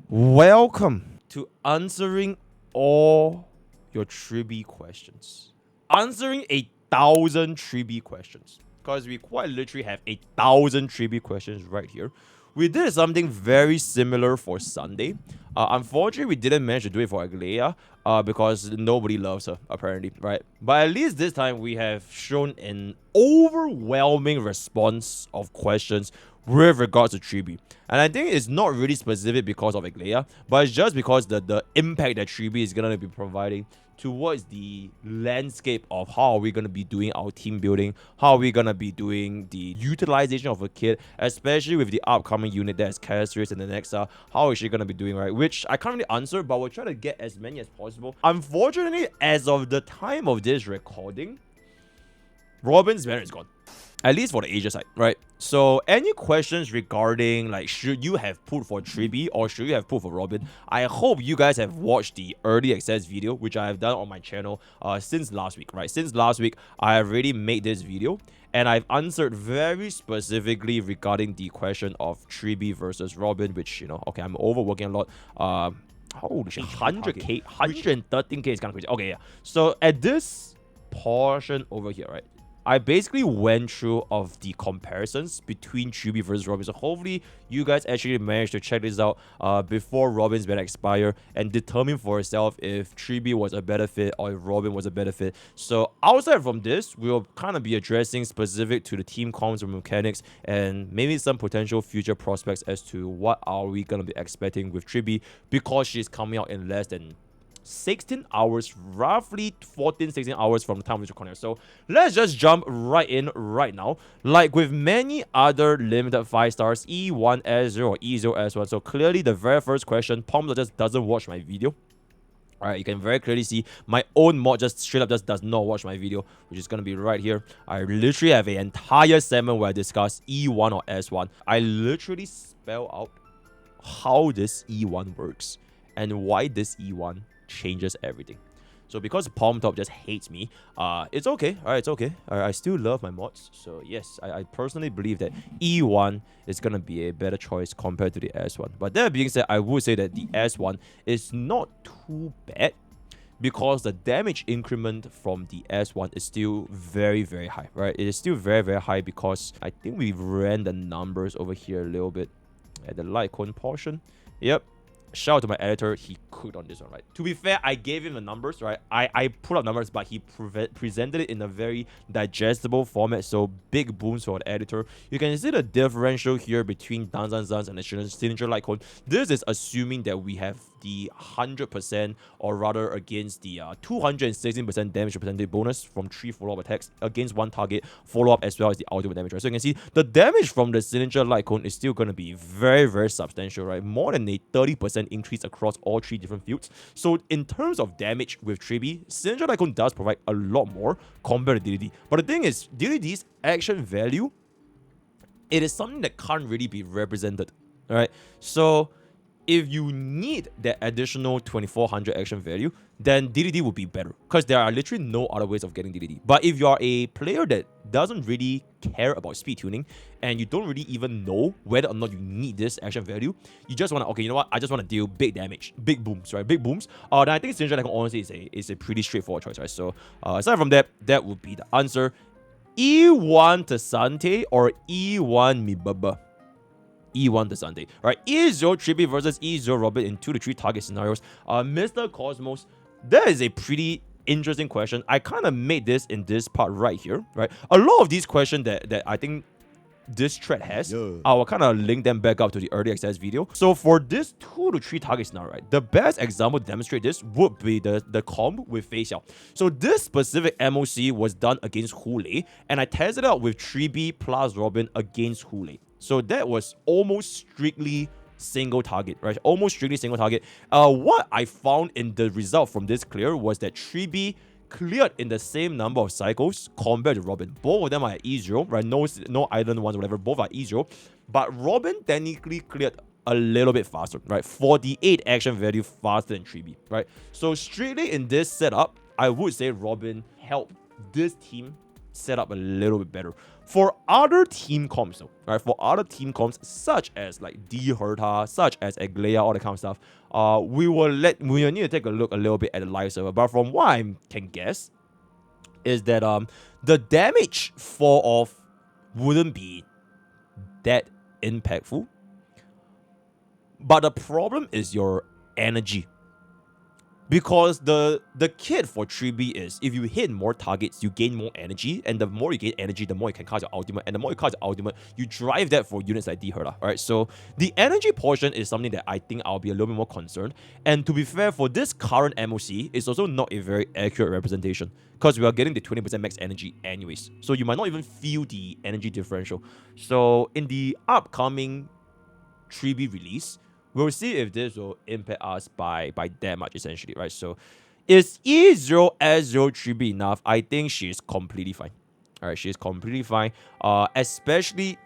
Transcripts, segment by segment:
Welcome to answering all your Tribbie questions. Answering 1,000 Tribbie questions. Because we quite literally have 1,000 Tribbie questions right here. We did something very similar for Sunday. Unfortunately, we didn't manage to do it for Aglaya because nobody loves her, apparently, right? But at least this time, we have shown an overwhelming response of questions with regards to Tribbie. And I think it's not really specific because of Aglaya, but it's just because the impact that Tribbie is going to be providing towards the landscape of how are we going to be doing our team building, how are we going to be doing the utilization of a kid, especially with the upcoming unit that is Castorice and the Nexa, how is she going to be doing, right? Which I can't really answer, but we'll try to get as many as possible. Unfortunately, as of the time of this recording, Robin's banner is gone. At least for the Asia side, right? So any questions regarding like should you have put for Tribbie or should you have put for Robin? I hope you guys have watched the early access video, which I have done on my channel since last week, right? Since last week, I have already made this video and I've answered very specifically regarding the question of Tribbie versus Robin, which, you know, okay, I'm overworking a lot. Holy shit, 100k, 113k is kind of crazy. Okay, yeah. So at this portion over here, right? I basically went through of the comparisons between Tribbie versus Robin. So hopefully you guys actually managed to check this out before Robin's banner expire and determine for yourself if Tribbie was a better fit or if Robin was a better fit. So outside from this, we'll kind of be addressing specific to the team comms and mechanics and maybe some potential future prospects as to what are we going to be expecting with Tribbie because she's coming out in less than 16 hours, roughly 16 hours from the time we record. So let's just jump right in right now. Like with many other limited 5 stars, E1S0 or E0S1. So clearly the very first question, Pom just doesn't watch my video. Alright, you can very clearly see my own mod just straight up just does not watch my video, which is going to be right here. I literally have an entire segment where I discuss E1 or S1. I literally spell out how this E1 works and why this E1 changes everything. So because Palm Top just hates me, it's okay. Alright, it's okay. I still love my mods. So yes, I personally believe that E1 is gonna be a better choice compared to the S1. But that being said, I would say that the S1 is not too bad because the damage increment from the S1 is still very, very high, right? It is still very, very high because I think we ran the numbers over here a little bit at the light cone portion. Yep. Shout out to my editor, he cooked on this one, right? To be fair, I gave him the numbers, right? I put up numbers, but he presented it in a very digestible format, so big booms for the editor. You can see the differential here between Danzanzans and the signature light cone. This is assuming that we have the 100% or rather against the 216% damage percentage bonus from 3 follow-up attacks against 1 target follow-up as well as the ultimate damage, right? So you can see the damage from the signature light cone is still going to be very, very substantial, right? More than a 30% increase across all 3 different fields. So in terms of damage with Tribbie, signature light cone does provide a lot more compared to DDD. But the thing is, DDD's action value, it is something that can't really be represented, right? So if you need that additional 2400 action value, then DDD would be better because there are literally no other ways of getting DDD. But if you are a player that doesn't really care about speed tuning and you don't really even know whether or not you need this action value, you just want to, okay, you know what, I just want to deal big damage, big booms, right? Big booms. Then I think Signature Icon honestly is a pretty straightforward choice, right? So aside from that, that would be the answer. E1 Tasante or E1 Mibaba? E1 Tasante. Right, E0 Tribbie versus E0 Robin in 2 to 3 target scenarios. Mr. Cosmos, that is a pretty interesting question. I kind of made this in this part right here, right? A lot of these questions that I think this thread has, I will kind of link them back up to the early access video. So for this 2 to 3 targets now, right, the best example to demonstrate this would be the comb with Face Xiao. So this specific MOC was done against Hule, and I tested it out with Tribbie plus Robin against Hule. So that was almost strictly single target, right? Almost strictly single target. What I found in the result from this clear was that Tribbie cleared in the same number of cycles compared to Robin. Both of them are at E0, right? No island ones, whatever. Both are E0. But Robin technically cleared a little bit faster, right? 48 action value faster than Tribbie, right? So strictly in this setup, I would say Robin helped this team set up a little bit better. For other team comps though, right? For other team comps such as like D Herta, such as Aglaya, all that kind of stuff, we will need to take a look a little bit at the live server. But from what I can guess, is that the damage fall off wouldn't be that impactful. But the problem is your energy. Because the kit for Tribbie is, if you hit more targets, you gain more energy, and the more you gain energy, the more you can cast your ultimate, and the more you cast your ultimate, you drive that for units like D Herta, alright? So the energy portion is something that I think I'll be a little bit more concerned, and to be fair, for this current MOC, it's also not a very accurate representation, because we are getting the 20% max energy anyways, so you might not even feel the energy differential. So in the upcoming Tribbie release, we'll see if this will impact us by that much, essentially, right? So, is E0 S0 Tribbie enough? I think she's completely fine. Alright, she's completely fine. Especially,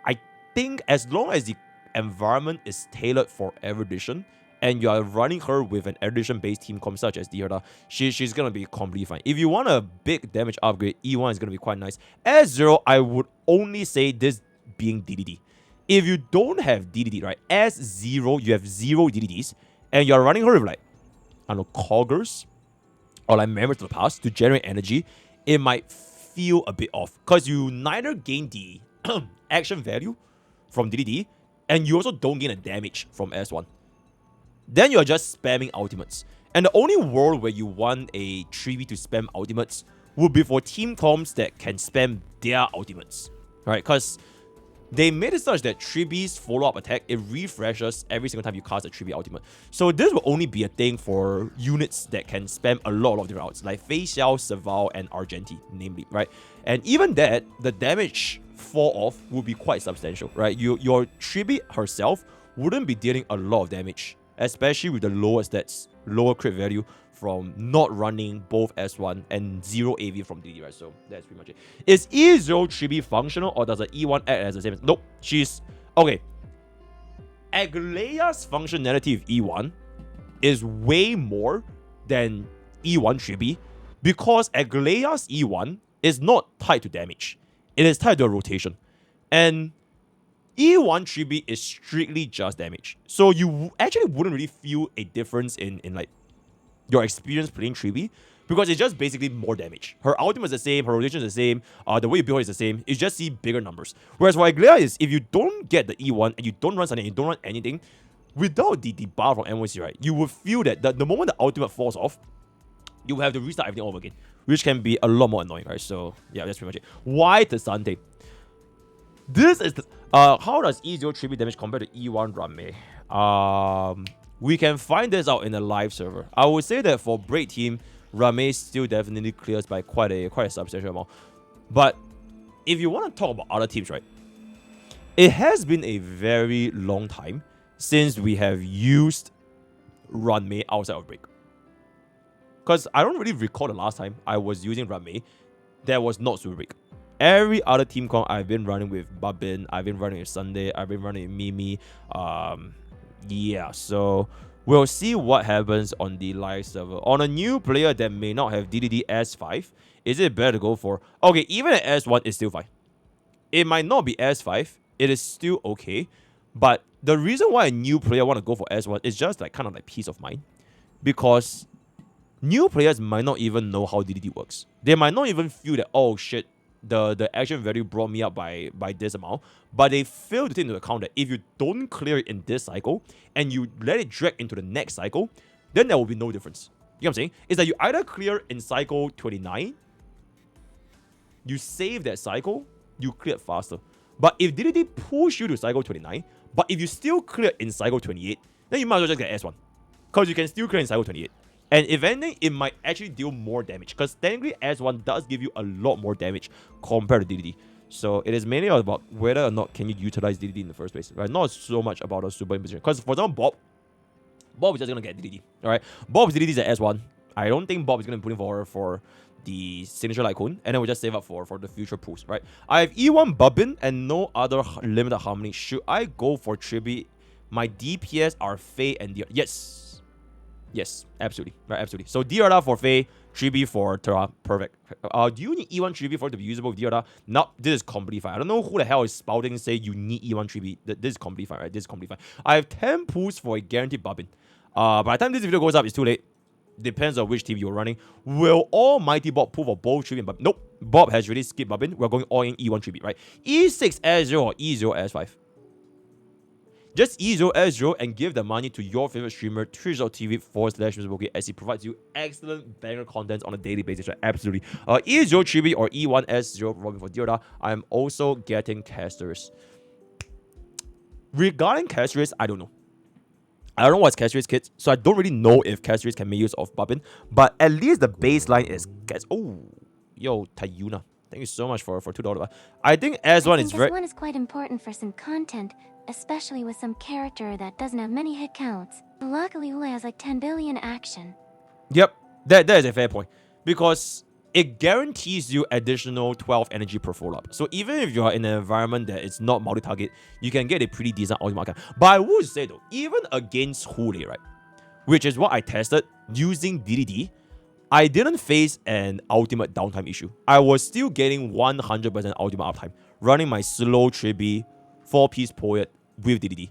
I think as long as the environment is tailored for Erudition, and you are running her with an Erudition-based team comp such as D Herta, she's gonna be completely fine. If you want a big damage upgrade, E1 is gonna be quite nice. S0, I would only say this being DDD. If you don't have DDD, right, S0, you have 0 DDDs, and you're running her with, like, I don't know, Coggers, or like Memories of the Past to generate energy, it might feel a bit off. Because you neither gain the action value from DDD, and you also don't gain a damage from S1. Then you're just spamming ultimates. And the only world where you want a Tribbie to spam ultimates would be for team comps that can spam their ultimates, right? Because they made it such that Tribbie's follow-up attack, it refreshes every single time you cast a Tribbie ultimate. So this will only be a thing for units that can spam a lot of different routes, like Fei Xiao, Serval, and Argenti, namely, right? And even that, the damage fall off will be quite substantial, right? Your Tribbie herself wouldn't be dealing a lot of damage, especially with the lower stats, lower crit value from not running both S1 and 0 AV from DD, right? So that's pretty much it. Is E0 Tribbie functional, or does the E1 act as the same? Nope, she's... Okay. Aglaya's functionality of E1 is way more than E1 Tribbie, because Aglaya's E1 is not tied to damage. It is tied to a rotation. And E1 Tribbie is strictly just damage. So you actually wouldn't really feel a difference in like your experience playing Tribbie, because it's just basically more damage. Her ultimate is the same, her rotation is the same, the way you build her is the same. You just see bigger numbers. Whereas for Aglaya is, if you don't get the E1 and you don't run something, you don't run anything, without the buff from MOC, right, you will feel that the moment the ultimate falls off, you will have to restart everything over again, which can be a lot more annoying, right? So yeah, that's pretty much it. Why Tasante? This is the, how does E0 Tribbie damage compared to E1 Rame? We can find this out in the live server. I would say that for Break Team, Rame still definitely clears by quite a substantial amount. But if you want to talk about other teams, right, it has been a very long time since we have used Rame outside of Break. Because I don't really recall the last time I was using Rame that was not Super Break. Every other team comp I've been running with Babin, I've been running with Sunday, I've been running with Mimi. Yeah, so we'll see what happens on the live server. On a new player that may not have DDD S5, is it better to go for... Okay, even at S1, it's still fine. It might not be S5, it is still okay. But the reason why a new player want to go for S1 is just like kind of like peace of mind. Because new players might not even know how DDD works. They might not even feel that, oh shit, the action value brought me up by this amount, but they fail to take into account that if you don't clear it in this cycle and you let it drag into the next cycle, then there will be no difference. You know what I'm saying? It's that you either clear in cycle 29, you save that cycle, you clear it faster. But if DDD push you to cycle 29, but if you still clear in cycle 28, then you might as well just get S1, because you can still clear in cycle 28. And if anything, it might actually deal more damage, because technically S1 does give you a lot more damage compared to DDD. So it is mainly about whether or not can you utilize DDD in the first place, right? Not so much about a super imposition. Because for example, Bob is just gonna get DDD. Alright. Bob's DDD is at S1. I don't think Bob is gonna put in for the signature Lycone, and then we'll just save up for the future pools, right? I have E1 Bubbin and no other limited harmony. Should I go for Tribbie? My DPS are Fei and the... Yes. Yes, absolutely. Right, absolutely. So Diarra for Faye, Tribbie for Terra. Perfect. Do you need E1 Tribbie for it to be usable with Diarra? No, this is completely fine. I don't know who the hell is spouting and say you need E1 Tribbie. This is completely fine, right? This is completely fine. I have 10 pools for a guaranteed bobbin. By the time this video goes up, it's too late. Depends on which team you're running. Will Almighty Bob pull for both Tribbie and Bobbin? Nope. Bob has already skipped Bobbin. We're going all in E1 Tribbie, right? E6 S0 or E0 S5. Just E0 S0 and give the money to your favorite streamer, twitch.tv/MrPokke, as he provides you excellent banger content on a daily basis, right? Absolutely. E0 Tribbie or E1 S0 Robin for Diarra. I'm also getting Castorice. Regarding Castorice, I don't know. I don't know what's Castorice, kids, so I don't really know if Castorice can make use of Bobbin, but at least the baseline is... Oh, yo, Tayuna. Thank you so much for $2. I think S1 is very... S1 is quite important for some content, especially with some character that doesn't have many hit counts. Luckily, Ule has like 10 billion action. Yep, that is a fair point, because it guarantees you additional 12 energy per full up. So even if you are in an environment that it's not multi-target, you can get a pretty decent ultimate outcome. But I would say though, even against Hule, right, which is what I tested using DDD, I didn't face an ultimate downtime issue. I was still getting 100% ultimate uptime, running my slow Tribbie 4-piece poet with DDD.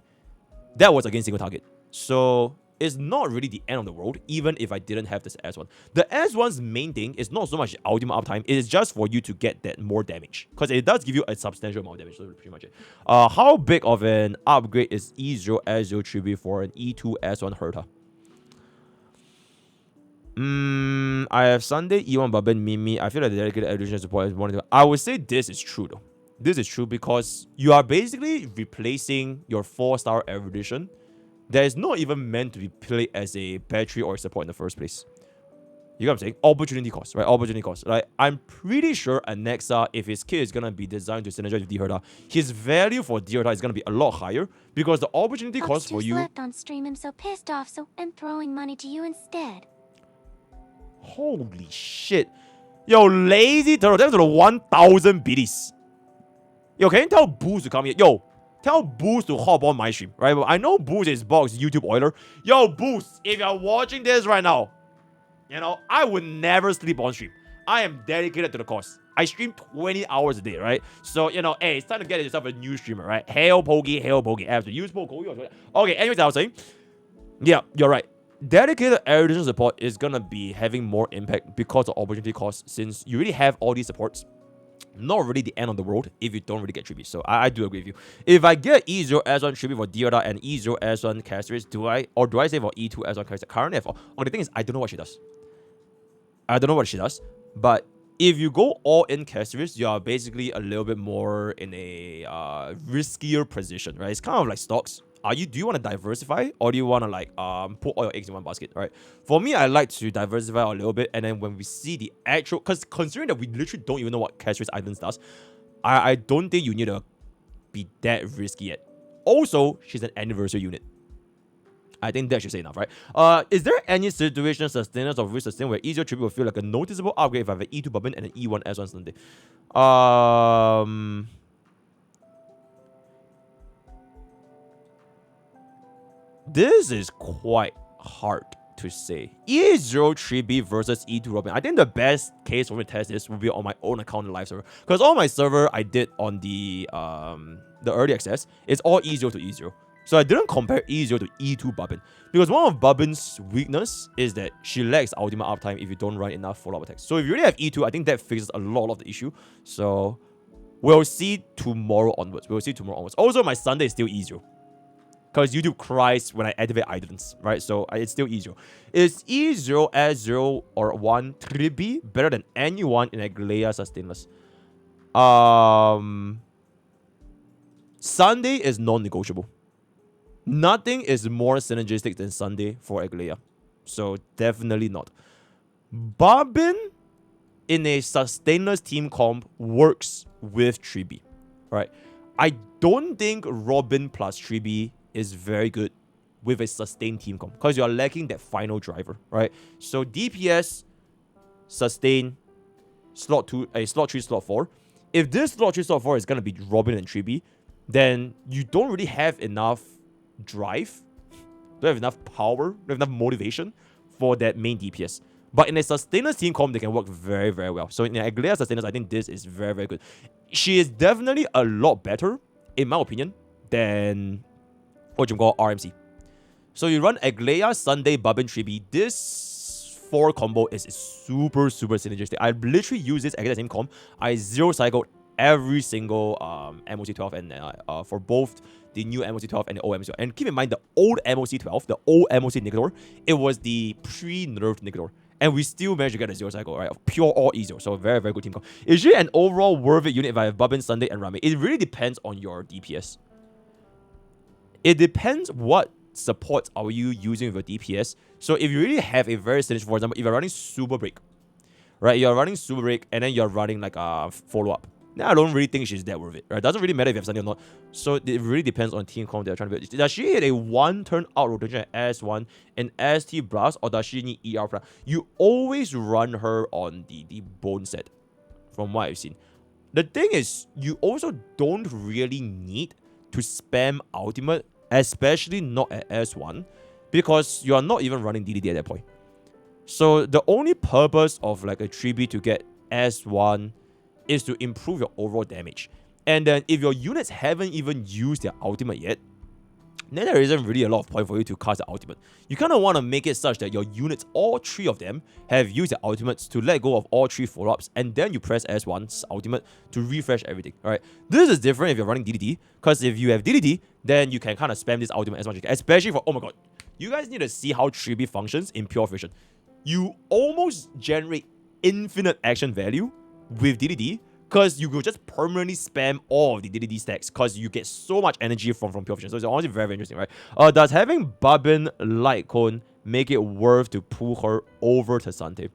That was against single target. So it's not really the end of the world, even if I didn't have this S1. The S1's main thing is not so much ultimate uptime, it is just for you to get that more damage. Because it does give you a substantial amount of damage, so that's pretty much it. How big of an upgrade is E0 S0 Tribbie for an E2 S1 Herta? I have Sunday, E1 Bobbin, Mimi. I feel like the dedicated evolution support is one of the... I would say this is true though. This is true because you are basically replacing your 4-star evolution that is not even meant to be played as a battery or support in the first place. You know what I'm saying? Opportunity cost, right? Opportunity cost. Like, I'm pretty sure Anexa, if his kit is gonna be designed to synergize with Diarra, his value for Diarra is gonna be a lot higher because the opportunity cost for you... slept on stream. I'm so pissed off, so I'm throwing money to you instead. Holy shit. Yo, lazy turtle. That's the 1,000 biddies. Yo, can you tell Boost to come here? Yo, tell Boost to hop on my stream, right? I know Boost is Box YouTube oiler. Yo, Boost, if you're watching this right now, you know, I would never sleep on stream. I am dedicated to the cause. I stream 20 hours a day, right? So, you know, hey, it's time to get yourself a new streamer, right? Hail Pokke, hail Pokke. After use Pokke. Okay, anyways, I was saying, yeah, you're right. Dedicated evolution support is gonna be having more impact because of opportunity cost, since you already have all these supports. Not really the end of the world if you don't really get Tribbie. So I do agree with you. If I get E0 S1 Tribbie for Diarra and E0 S1 Castorice, do I say for E2 S1 Castorice? Currently, the thing is, I don't know what she does. But if you go all in Castorice, you are basically a little bit more in a riskier position, right? It's kind of like stocks. Do you want to diversify, or do you want to like put all your eggs in one basket, right? For me, I like to diversify a little bit, and then when we see the actual, because considering that we literally don't even know what Castorice Islands does, I don't think you need to be that risky yet. Also, she's an anniversary unit. I think that should say enough, right? Is there any situation, sustainers of risk sustain where easier Tribbie will feel like a noticeable upgrade if I have an E2 Bobbin and an E1 S1 Sunday? This is quite hard to say. E0 Tribbie versus E2 Robin. I think the best case for me to test this will be on my own account in live server. Because on my server I did on the early access, it's all E0 to E0. So I didn't compare E0 to E2 Bobbin. Because one of Bobbin's weakness is that she lacks ultimate uptime if you don't run enough follow-up attacks. So if you really have E2, I think that fixes a lot of the issue. So we'll see tomorrow onwards. Also, my Sunday is still E0. Because YouTube cries when I activate items, right? So it's still E0. Is E0 S0 or 1 Tribbie better than anyone in Aglaya Sustainless? Sunday is non-negotiable. Nothing is more synergistic than Sunday for Aglaya. So definitely not. Bobbin in a Sustainless team comp works with Tribbie, right? I don't think Robin plus Tribbie is very good with a sustained team comp because you are lacking that final driver, right? So DPS, sustain, slot 2, slot 3, slot 4. If this slot 3, slot 4 is gonna be Robin and Tribbie, then you don't really have enough drive don't have enough power, don't have enough motivation for that main DPS. But in a sustainer team comp, they can work very, very well. So in the Aglaya sustainers, I think this is very, very good. She is definitely a lot better, in my opinion, than what you call RMC. So you run Aglaya, Sunday, Bubbin, Tribbie. This 4 combo is super, super synergistic. I literally use this exact same comp. I 0-cycled every single MOC12 and for both the new MOC12 and the old MOC12. And keep in mind, the old MOC12, the old MOC Nigador, it was the pre-nerfed Nigador. And we still managed to get a 0-cycle, right? Pure all E0. So very, very good team comp. Is she an overall worth it unit if I have Bubbin, Sunday, and Rame? It really depends on your DPS. It depends what supports are you using with your DPS. So if you really have a very synergistic, for example, if you're running Super Break, right? You're running Super Break and then you're running like a follow-up. Now I don't really think she's that worth it, right? Doesn't really matter if you have Sunday or not. So it really depends on team comp they're trying to build. Does she hit a 1-turn out rotation at S1 and ST Blast, or does she need ER Blast? You always run her on the bone set, from what I've seen. The thing is, you also don't really need to spam ultimate, especially not at S1, because you are not even running DDD at that point. So the only purpose of like a Tribbie to get S1 is to improve your overall damage. And then if your units haven't even used their ultimate yet, then there isn't really a lot of point for you to cast the ultimate. You kind of want to make it such that your units, all 3 of them, have used their ultimates to let go of all 3 follow-ups, and then you press S1's ultimate to refresh everything. Alright, this is different if you're running DDD, because if you have DDD, then you can kind of spam this ultimate as much as you can, especially for, oh my god, you guys need to see how Tribbie functions in pure vision. You almost generate infinite action value with DDD, because you will just permanently spam all of the DDD stacks, because you get so much energy from pure vision. So it's honestly very, very interesting, right? Does having Bubbin Light Cone make it worth to pull her over to Sante?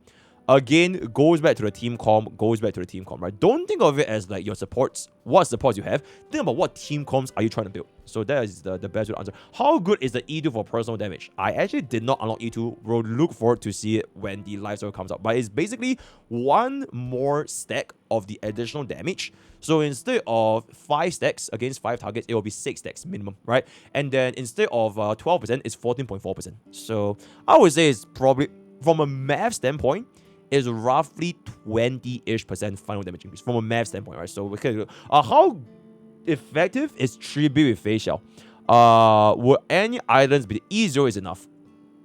Again, goes back to the team comp, right? Don't think of it as like your supports, what supports you have. Think about what team comps are you trying to build. So that is the best way to answer. How good is the E2 for personal damage? I actually did not unlock E2. We'll look forward to see it when the lifestyle comes out. But it's basically 1 more stack of the additional damage. So instead of 5 stacks against 5 targets, it will be 6 stacks minimum, right? And then instead of 12%, it's 14.4%. So I would say it's probably, from a math standpoint, is roughly 20-ish% final damage increase from a math standpoint, right? So we can how effective is Tribbie with facial? Will any islands be E0 is enough?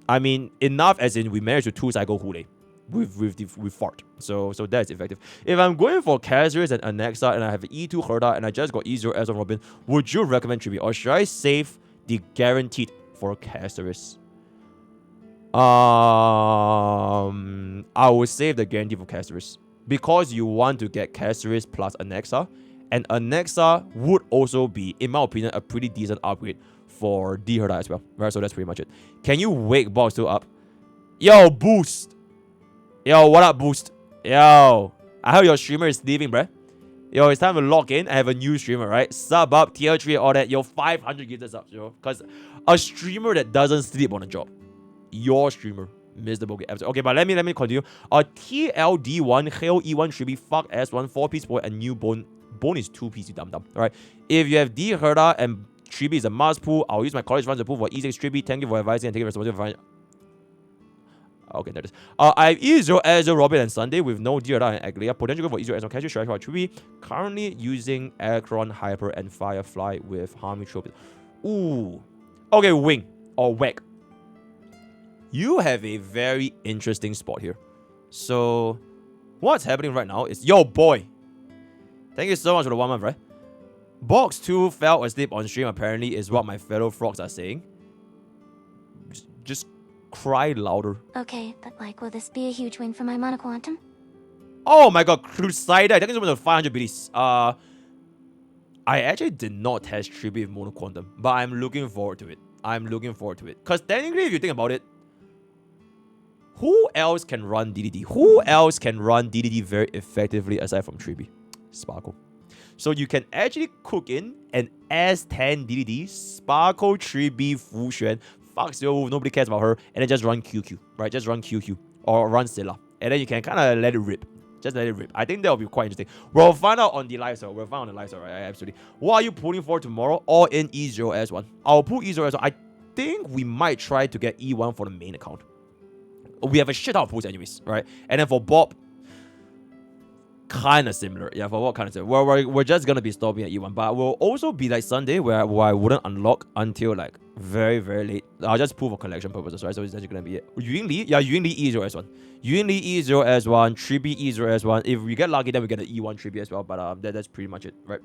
I mean, enough as in we managed to 2-cycle Hule with fart. So that's effective. If I'm going for Castorice and Anexa and I have E2 Herda and I just got E0 as of Robin, would you recommend Tribbie, or should I save the guaranteed for Castorice? I would save the guarantee for Castorice because you want to get Castorice plus Anexa, and Anexa would also be, in my opinion, a pretty decent upgrade for D Herda as well, right? So that's pretty much it. Can you wake Box 2 up? Yo, Boost! Yo, what up, Boost? Yo, I heard your streamer is leaving, bruh. Yo, it's time to log in. I have a new streamer, right? Sub up, tier 3, all that. Yo, 500 gifted subs, yo. Because a streamer that doesn't sleep on a job. Your streamer, MrPokke. Okay, but let me continue. TLD1, Hail E1 Tribbie, fuck S1, 4-piece boy, and new bone. Bone is 2-piece, you dumb. Alright. If you have D Herda and Tribbie is a must pull, I'll use my college funds to pull for E6 Tribbie. Thank you for advising and taking responsibility for okay, there it is. I have E0 as a Robin and Sunday with no D Herda and Aglaya. Potential for E0 as a casual strike for Tribbie. Currently using Acheron, Hyper, and Firefly with Harmony Trope. Ooh. Okay, Wing or Whack. You have a very interesting spot here. So, what's happening right now is... Yo, boy! Thank you so much for the 1 month, right? Box 2 fell asleep on stream, apparently, is what my fellow frogs are saying. Just cry louder. Okay, but like, will this be a huge win for my monoquantum? Oh my god, Crusader! I think it's one of the 500 BDs. I actually did not test Tribbie with Monoquantum, but I'm looking forward to it. Because technically, if you think about it, who else can run DDD? Who else can run DDD very effectively aside from Tribbie? Sparkle. So you can actually cook in an S10 DDD, Sparkle, Tribbie, Fuxuan, fuck Zero, nobody cares about her, and then just run QQ, right? Just run QQ or run Scylla. And then you can kind of let it rip. Just let it rip. I think that will be quite interesting. We'll find out on the live server. Right? Absolutely. What are you pulling for tomorrow? All in E0 S1. I'll pull E0 S1. think we might try to get E1 for the main account. We have a shit ton of posts anyways, right? And then for Bob, kind of similar. Yeah, for what kind of similar? We're just gonna be stopping at E1, but we'll also be like Sunday where I wouldn't unlock until like very, very late. I'll just pull for collection purposes, right? So it's actually gonna be it. Yunli, yeah, Yunli E0S1. Yunli E0S1, Tribbie E0S1. If we get lucky, then we get an E1 Tribbie as well. But that's pretty much it, right?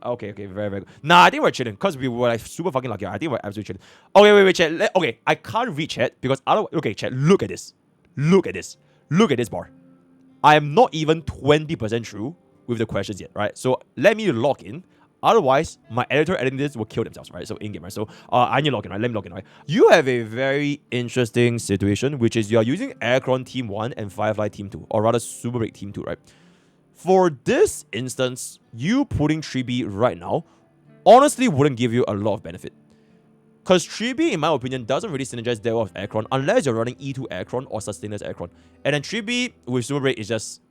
Okay, very, very good. Nah, I think we're chilling because we were like super fucking lucky. I think we're absolutely chilling. Okay, wait, chat. Okay, I can't read chat because otherwise. Okay, chat. Look at this. Look at this. Look at this bar. I am not even 20% through with the questions yet, right? So let me log in. Otherwise, my editor editing this will kill themselves, right? So in-game, right? So I need to log in, right? Let me log in, right? You have a very interesting situation, which is you are using Aircron Team 1 and Firefly Team 2, or rather Super Break Team 2, right? For this instance, you putting Tribbie right now honestly wouldn't give you a lot of benefit. Because Tribbie, in my opinion, doesn't really synergize that well with Aircron unless you're running E2 Aircron or Sustainers Aircron. And then Tribbie with Super Break is just...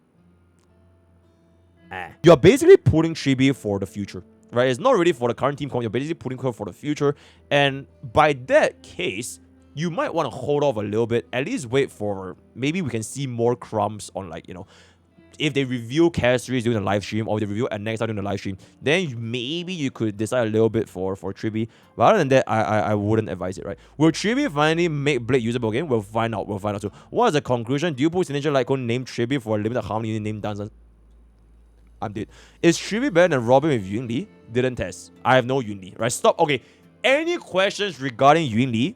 You're basically putting Tribbie for the future, right? It's not really for the current team comp, you're basically putting her for the future. And by that case, you might want to hold off a little bit, at least wait for... Maybe we can see more crumbs on like, you know... If they review Castorice during the live stream or they review Annex during the live stream, then maybe you could decide a little bit for Tribbie. But other than that, I wouldn't advise it, right? Will Tribbie finally make Blade usable again? We'll find out. So what is the conclusion? Do you put Signature Lycon name Tribbie for a limited harmony name Danzan? I'm dead. Is Tribbie better than Robin with Yunli? Didn't test. I have no Yunli, right? Stop. Okay. Any questions regarding Yunli?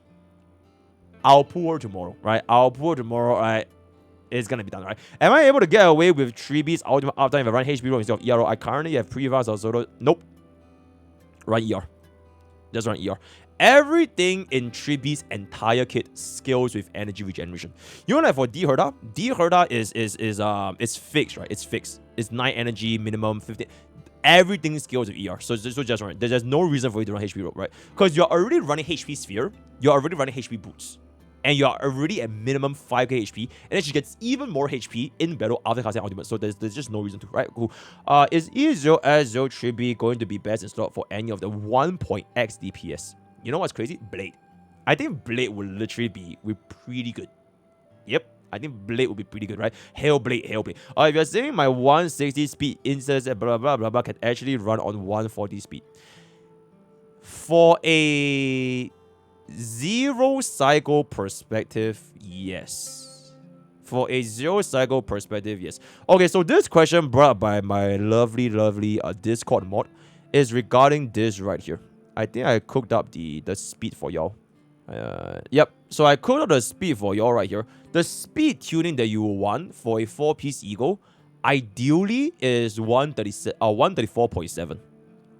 I'll pull her tomorrow, right? Right? It's gonna be done, right? Am I able to get away with Tribbie's ultimate uptime if I run HP roll instead of ERO? I currently have Preface or Solo. Nope. Run ER. Just run ER. Everything in Tribbie's entire kit scales with energy regeneration. You know, like for D Herda is fixed, right? It's fixed. It's 9 energy, minimum 15. Everything scales with ER. So just run it. There's no reason for you to run HP roll, right? Because you're already running HP Sphere. You're already running HP Boots. And you are already at minimum 5k HP, and then she gets even more HP in battle after casting ultimate. So there's just no reason to, right? Cool. Is E0 as 0 Tribbie going to be best in slot for any of the 1.x DPS? You know what's crazy? Blade. I think Blade will literally be pretty good. Yep. I think Blade will be pretty good, right? Hellblade. If you're saying my 160 speed instance and blah blah can actually run on 140 speed. For a 0 cycle perspective, yes. For a 0 cycle perspective, yes. Okay, so this question brought up by my lovely Discord mod is regarding this right here. I think I cooked up the speed for y'all. Yep. So I cooked up the speed for y'all right here. The speed tuning that you want for a 4-piece Eagle, ideally is 134.7.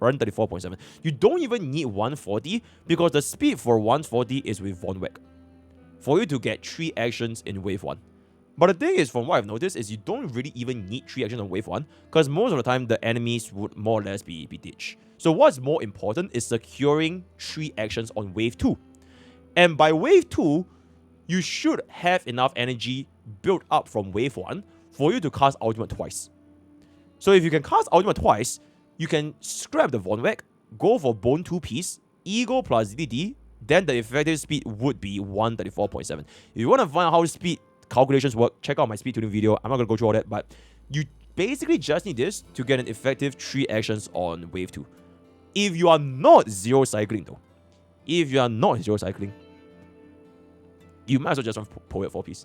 Run 34.7. You don't even need 140 because the speed for 140 is with Von Weg for you to get 3 actions in wave 1. But the thing is, from what I've noticed, is you don't really even need 3 actions on wave 1 because most of the time the enemies would more or less be ditched. So what's more important is securing 3 actions on wave 2. And by wave 2, you should have enough energy built up from wave 1 for you to cast ultimate twice. So if you can cast ultimate twice, you can scrap the Von Weg, go for Bone 2-piece, Ego plus DD, then the effective speed would be 134.7. If you want to find out how speed calculations work, check out my speed tuning video. I'm not going to go through all that, but you basically just need this to get an effective 3 actions on wave 2. If you are not 0 cycling though, you know might as well just run Poet 4-piece.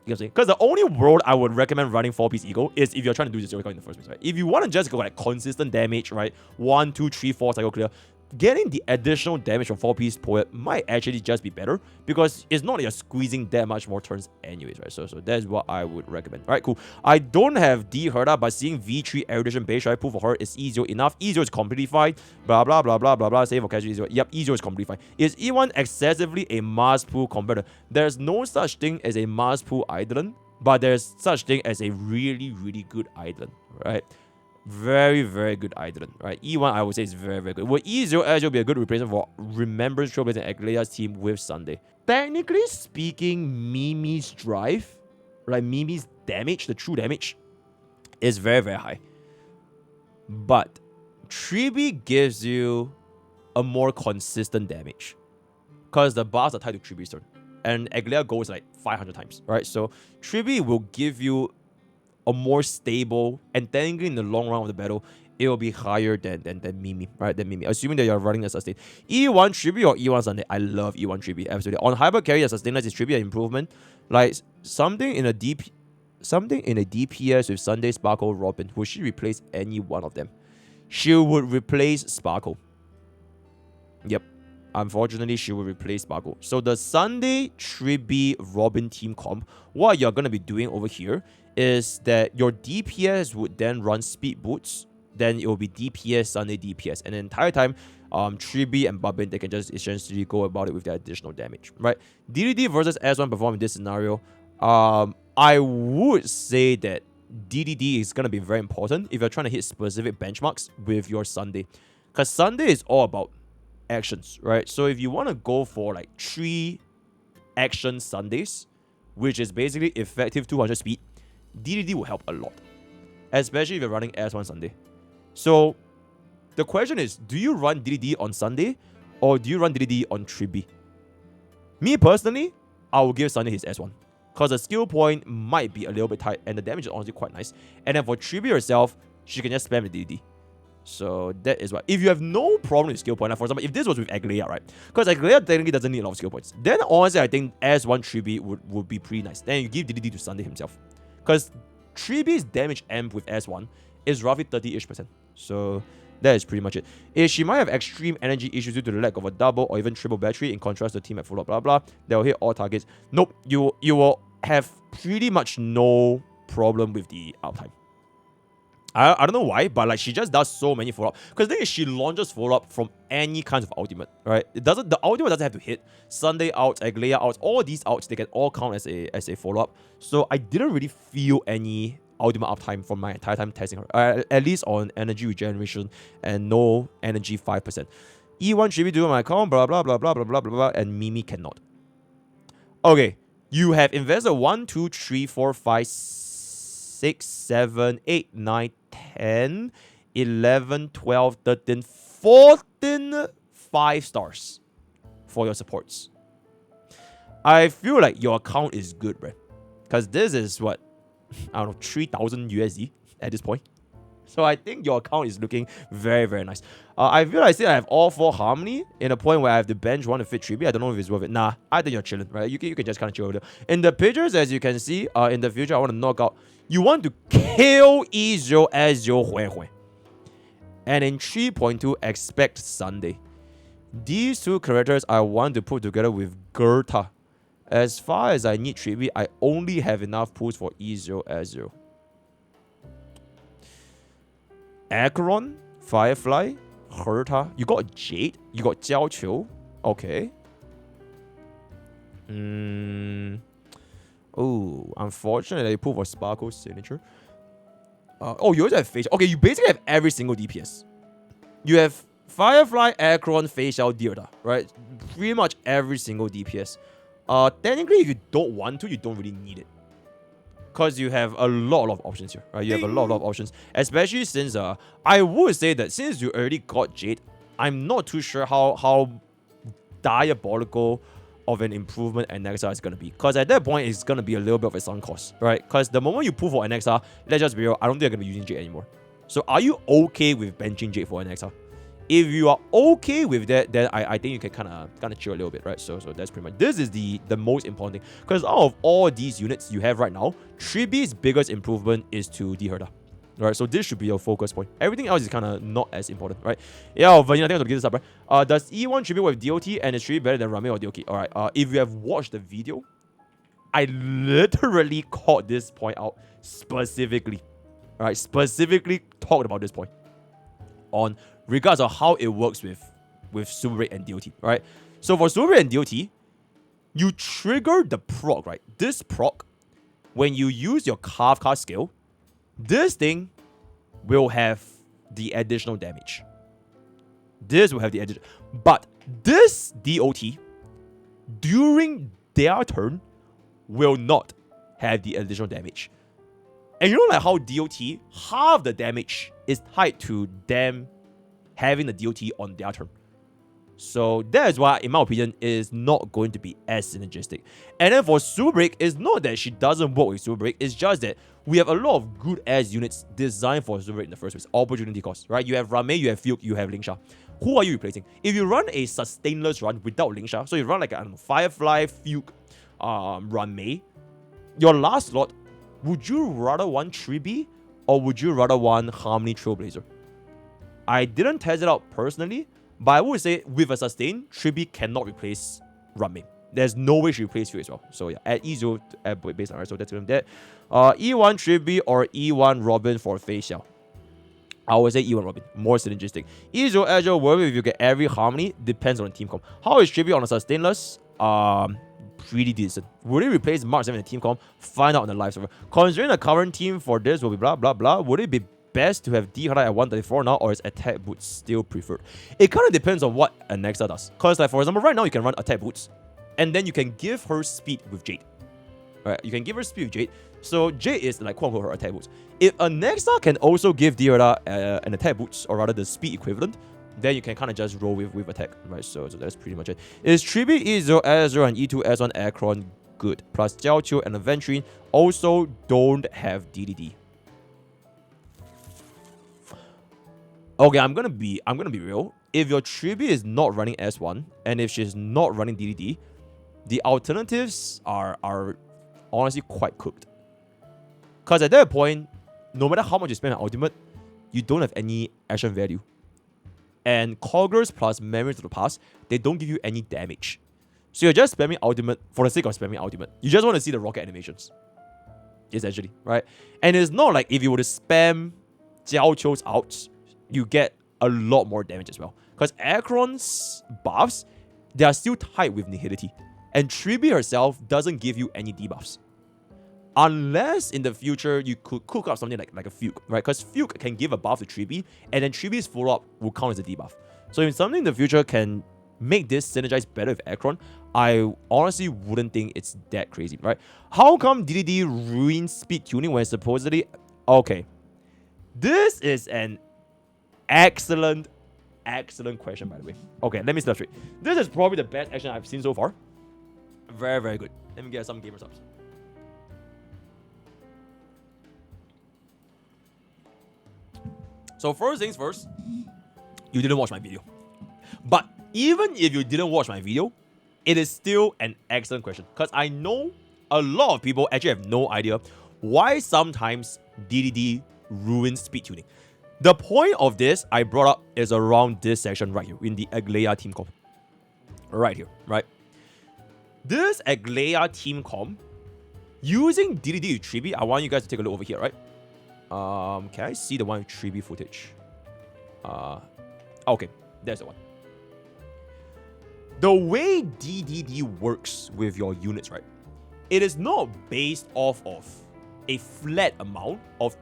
You know what I'm saying? Because the only world I would recommend running 4-piece Eagle is if you're trying to do the 0 cycle in the first place, right? If you want to just go like consistent damage, right? 1, 2, 3, 4 cycle clear, getting the additional damage from 4-piece Poet might actually just be better because it's not like you're squeezing that much more turns anyways, right? So that's what I would recommend. Alright, cool. I don't have D Herda, but seeing V3 erudition base, right? Pool for her is E0 enough. E0 is completely fine. Blah blah blah blah blah blah. Save for casual E0. Yep, E0 is completely fine. Is E1 excessively a Mars pool competitor? There's no such thing as a Mars pool Eidolon, but there's such thing as a really good Eidolon, right? Very good Eidolon, right? E1 I would say is very good. Would E0 Azure be a good replacement for Remembrance, Trailblazer, and Aglaea's team with Sunday? Technically speaking, Mimi's drive, right? Mimi's damage, the true damage, is very high. But Tribbie gives you a more consistent damage. because the bars are tied to Tribbie's turn. And Aglea goes like 500 times, right? So Tribbie will give you a more stable, and technically in the long run of the battle, it will be higher than Mimi, right? Than Mimi, assuming that you're running a sustain. E1 Tribbie or E1 Sunday. I love E1 Tribbie, absolutely. On hyper carry, a sustainless is Tribbie an improvement. Like something in a DPS with Sunday, Sparkle, Robin. Would she replace any one of them? She would replace Sparkle. Yep. Unfortunately, she will replace Sparkle. So the Sunday Tribbie Robin team comp, what you're going to be doing over here is that your DPS would then run speed boots. Then it will be DPS, Sunday DPS. And the entire time, Tribbie and Babin, they can just essentially go about it with their additional damage, right? DDD versus S1 perform in this scenario. I would say that DDD is going to be very important if you're trying to hit specific benchmarks with your Sunday. Because Sunday is all about actions, right? So if you want to go for like 3 action Sundays, which is basically effective 200 speed, DDD will help a lot, especially if you're running S1 Sunday. So the question is, do you run DDD on Sunday or do you run DDD on Tribbie? Me personally, I will give Sunday his S1 because the skill point might be a little bit tight and the damage is honestly quite nice. And then for Tribbie herself, she can just spam the DDD. So that is what. If you have no problem with skill point, like for example, if this was with Aglea, right? Because Aglea technically doesn't need a lot of skill points. Then honestly, I think S1 Tribbie would be pretty nice. Then you give DDD to Sunday himself. Because Tribbie's damage amp with S1 is roughly 30-ish%. So that is pretty much it. She might have extreme energy issues due to the lack of a double or even triple battery in contrast to the team at full up, blah blah. That will hit all targets. Nope, you will have pretty much no problem with the uptime. I don't know why, but like she just does so many follow-up. Because then she launches follow-up from any kinds of ultimate, right? The ultimate doesn't have to hit. Sunday outs, Aglea outs, all these outs, they can all count as a follow-up. So I didn't really feel any ultimate uptime from my entire time testing her. At least on energy regeneration and no energy 5%. E1 Tribbie do on my account, blah blah blah blah blah blah blah, and Mimi cannot. Okay, you have invested 1, 2, 3, 4, 5, 6, 7, 8, 9, 10, 11, 12, 13, 14 5 stars for your supports. I feel like your account is good, bro. Because this is what, I don't know, 3,000 USD at this point. So I think your account is looking very, very nice. I feel like I still have all 4 Harmony in a point where I have to bench one to fit Tribbie. I don't know if it's worth it. Nah, I think you're chilling, right? You can just kind of chill with it. In the pictures, as you can see, in the future, I want to knock out. You want to kill E0 as your Hui. And in 3.2, expect Sunday. These 2 characters I want to put together with Gerta. As far as I need Tribbie, I only have enough pulls for E0 as 0. Acheron, Firefly, Herta. You got Jade. You got Jiao Qiu. Okay. Oh, unfortunately, they pull for Sparkle's signature. Oh, you also have Facial. Okay, you basically have every single DPS. You have Firefly, Acheron, Facial, Dirta, right? Pretty much every single DPS. Technically, if you don't want to, you don't really need it. Because you have a lot of options here, right? You have a lot of options. Especially since, I would say that since you already got Jade, I'm not too sure how diabolical of an improvement NXR is going to be. Because at that point, it's going to be a little bit of a sunk cost, right? Because the moment you pull for NXR, let's just be real, I don't think you're going to be using Jade anymore. So are you okay with benching Jade for NXR? If you are okay with that, then I think you can kind of chill a little bit, right? So that's pretty much. This is the most important thing. Because out of all these units you have right now, Tribbie's biggest improvement is to Herta. Right, so this should be your focus point. Everything else is kind of not as important, right? Yeah, Vanilla, I think I have to give this up, right? Does E1 Tribbie with DOT and is Tribbie better than Rame or DOT? Alright, if you have watched the video, I literally called this point out specifically. Alright, specifically talked about this point. On regards of how it works with Super Rate and DOT, right? So for Super Rate and DOT, you trigger the proc, right? This proc, when you use your Kafka skill, this thing will have the additional damage. This will have the additional. But this DOT, during their turn, will not have the additional damage. And you know like how DOT, half the damage is tied to them having the DOT on their turn. So that is why, in my opinion, it is not going to be as synergistic. And then for Super Break, it's not that she doesn't work with Super Break, it's just that we have a lot of good ass units designed for Super Break in the first place. Opportunity cost, right? You have Rame, you have Fuke, you have Lingsha. Who are you replacing? If you run a sustainless run without Lingsha, so you run like a Firefly, Fuke, Rame, your last slot, would you rather want Tribbie or would you rather want Harmony Trailblazer? I didn't test it out personally, but I would say with a sustain, Tribbie cannot replace Rame. There's no way she replaces you as well. So yeah, at E0 based on so that's that. E1 Tribbie or E1 Robin for Fei Xiao. I would say E1 Robin, more synergistic. E0 Azure, wherever if you get every Harmony, depends on the team comp. How is Tribbie on a sustainless? Pretty decent. Would it replace Mark 7 in the team comp? Find out on the live server. Considering the current team for this will be blah blah blah, would it be best to have D at 134 now, or is attack boots still preferred? It kind of depends on what Alexa does. Because like for example, right now you can run attack boots, and then you can give her speed with Jade. Right, you can give her speed with Jade. So Jade is like quote unquote her attack boots. If Alexa can also give Dira an attack boots, or rather the speed equivalent, then you can kind of just roll with attack, right? So that's pretty much it. Is Tribbie E0 S0 and E2 S1 Acheron good? Plus Jiao and Aventurine also don't have DDD. Okay, I'm gonna be real. If your Tribbie is not running S1 and if she's not running DDD, the alternatives are honestly quite cooked. Because at that point, no matter how much you spend on ultimate, you don't have any action value. And Coggers plus Memories of the Past, they don't give you any damage. So you're just spamming ultimate for the sake of spamming ultimate. You just want to see the rocket animations. Essentially, right? And it's not like if you were to spam Jiao Qiu's outs, you get a lot more damage as well. Because Acheron's buffs, they are still tied with Nihility. And Tribbie herself doesn't give you any debuffs. Unless in the future you could cook up something like a Fuke, right? Because Fuke can give a buff to Tribbie, and then Tribbie's follow-up will count as a debuff. So if something in the future can make this synergize better with Acheron, I honestly wouldn't think it's that crazy, right? How come DDD ruins speed tuning when supposedly... Okay. This is an excellent question, by the way. Okay, let me start straight. This is probably the best action I've seen so far. Very, very good. Let me get some gamer subs. So first things first, you didn't watch my video. But even if you didn't watch my video, it is still an excellent question. Because I know a lot of people actually have no idea why sometimes DDD ruins speed tuning. The point of this I brought up is around this section right here in the Aglaia team comp. Right here, right? This Aglaia team comp, using DDD with Tribbie, I want you guys to take a look over here, right? Can I see the one with Tribbie footage? Okay, there's the one. The way DDD works with your units, right? It is not based off of a flat amount of